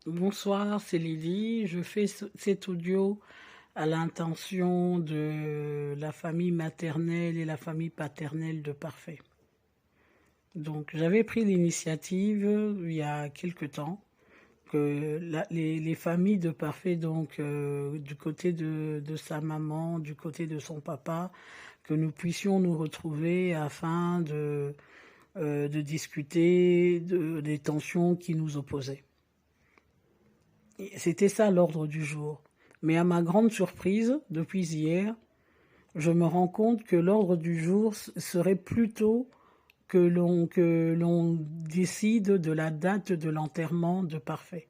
Bonsoir, c'est Lydie. Je fais cet audio à l'intention de la famille maternelle et la famille paternelle de Parfait. Donc, j'avais pris l'initiative il y a quelque temps que les familles de Parfait, donc du côté de sa maman, du côté de son papa, que nous puissions nous retrouver afin de discuter des tensions qui nous opposaient. C'était ça l'ordre du jour. Mais à ma grande surprise, depuis hier, je me rends compte que l'ordre du jour serait plutôt que l'on décide de la date de l'enterrement de Parfait.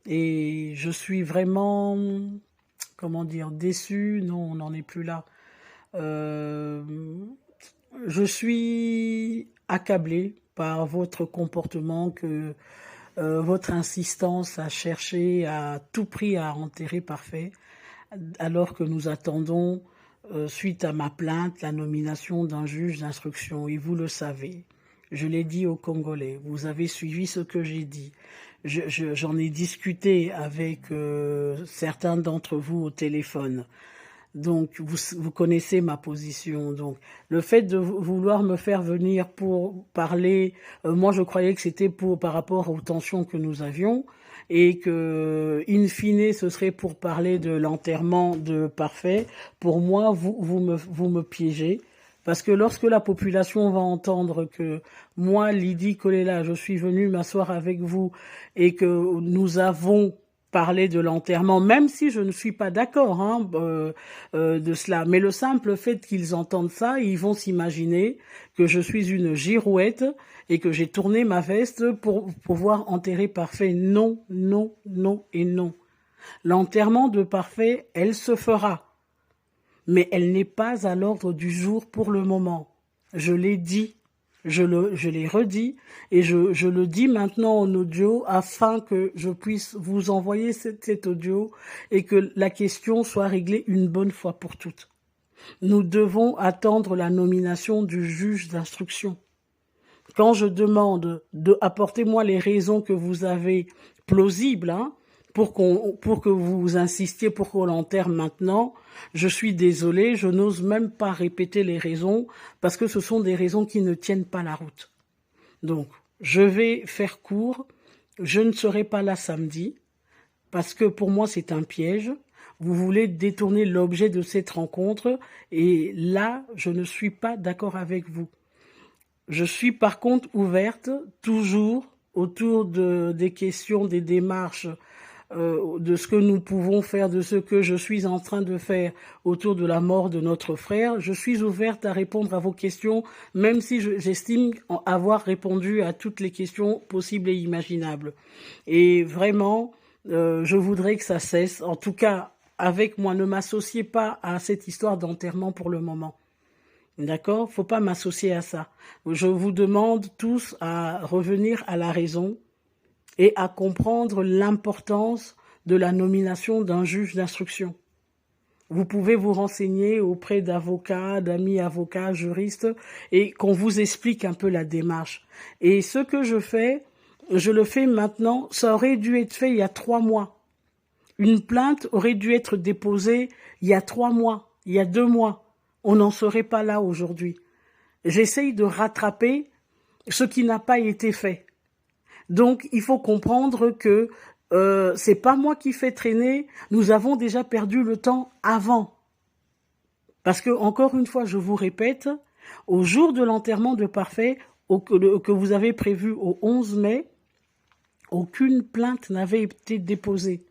Et je suis vraiment, comment dire, déçue. Non, on n'en est plus là. Euh, je suis accablée par votre comportement votre insistance à chercher à tout prix à enterrer Parfait, alors que nous attendons, suite à ma plainte, la nomination d'un juge d'instruction. Et vous le savez, je l'ai dit aux Congolais, vous avez suivi ce que j'ai dit. J'en ai discuté avec certains d'entre vous au téléphone. Donc, vous connaissez ma position. Donc, le fait de vouloir me faire venir pour parler, moi, je croyais que c'était par rapport aux tensions que nous avions et que, in fine, ce serait pour parler de l'enterrement de Parfait. Pour moi, vous me piégez. Parce que lorsque la population va entendre que moi, Lydie Kolela, je suis venue m'asseoir avec vous et que nous avons parler de l'enterrement, même si je ne suis pas d'accord de cela. Mais le simple fait qu'ils entendent ça, ils vont s'imaginer que je suis une girouette et que j'ai tourné ma veste pour pouvoir enterrer Parfait. Non, non, non et non. L'enterrement de Parfait, elle se fera, mais elle n'est pas à l'ordre du jour pour le moment. Je l'ai dit. Je l'ai redit et je le dis maintenant en audio afin que je puisse vous envoyer cet audio et que la question soit réglée une bonne fois pour toutes. Nous devons attendre la nomination du juge d'instruction. Quand je demande de apportez-moi les raisons que vous avez plausibles, pour que vous insistiez pour qu'on l'enterre maintenant, je suis désolée, je n'ose même pas répéter les raisons parce que ce sont des raisons qui ne tiennent pas la route. Donc, je vais faire court, je ne serai pas là samedi parce que pour moi c'est un piège. Vous voulez détourner l'objet de cette rencontre et là, je ne suis pas d'accord avec vous. Je suis par contre ouverte toujours autour des questions, des démarches, de ce que nous pouvons faire, de ce que je suis en train de faire autour de la mort de notre frère. Je suis ouverte à répondre à vos questions, même si j'estime avoir répondu à toutes les questions possibles et imaginables. Et vraiment, je voudrais que ça cesse. En tout cas, avec moi, ne m'associez pas à cette histoire d'enterrement pour le moment. D'accord? Faut pas m'associer à ça. Je vous demande tous à revenir à la raison et à comprendre l'importance de la nomination d'un juge d'instruction. Vous pouvez vous renseigner auprès d'avocats, d'amis avocats, juristes, et qu'on vous explique un peu la démarche. Et ce que je fais, je le fais maintenant, ça aurait dû être fait il y a 3 mois. Une plainte aurait dû être déposée il y a 3 mois, il y a 2 mois. On n'en serait pas là aujourd'hui. J'essaye de rattraper ce qui n'a pas été fait. Donc, il faut comprendre que c'est pas moi qui fais traîner. Nous avons déjà perdu le temps avant. Parce que, encore une fois, je vous répète, au jour de l'enterrement de Parfait, que vous avez prévu au 11 mai, aucune plainte n'avait été déposée.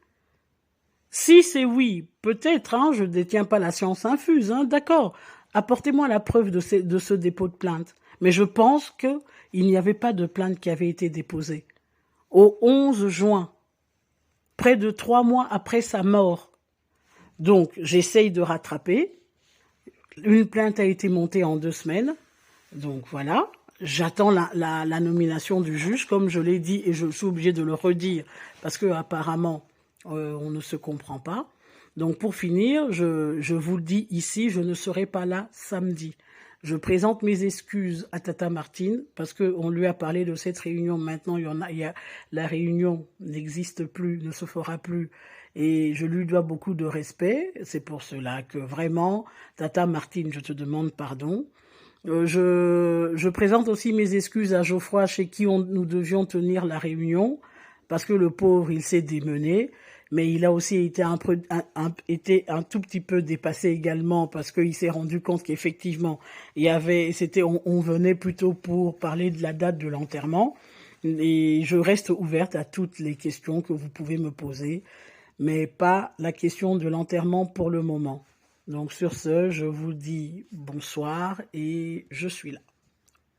Si c'est oui, peut-être, je ne détiens pas la science infuse, d'accord. Apportez-moi la preuve de ce dépôt de plainte. Mais je pense qu'il n'y avait pas de plainte qui avait été déposée. Au 11 juin, près de 3 mois après sa mort. Donc, j'essaye de rattraper. Une plainte a été montée en 2 semaines. Donc, voilà. J'attends la nomination du juge, comme je l'ai dit, et je suis obligée de le redire, parce que apparemment, on ne se comprend pas. Donc, pour finir, je vous le dis ici, je ne serai pas là samedi. Je présente mes excuses à Tata Martine parce qu'on lui a parlé de cette réunion. Maintenant, la réunion n'existe plus, ne se fera plus. Et je lui dois beaucoup de respect. C'est pour cela que vraiment, Tata Martine, je te demande pardon. Je présente aussi mes excuses à Geoffroy chez qui nous devions tenir la réunion parce que le pauvre, il s'est démené. Mais il a aussi été un tout petit peu dépassé également parce qu'il s'est rendu compte qu'effectivement, on venait plutôt pour parler de la date de l'enterrement. Et je reste ouverte à toutes les questions que vous pouvez me poser, mais pas la question de l'enterrement pour le moment. Donc sur ce, je vous dis bonsoir et je suis là.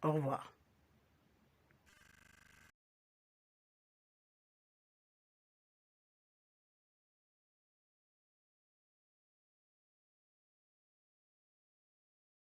Au revoir.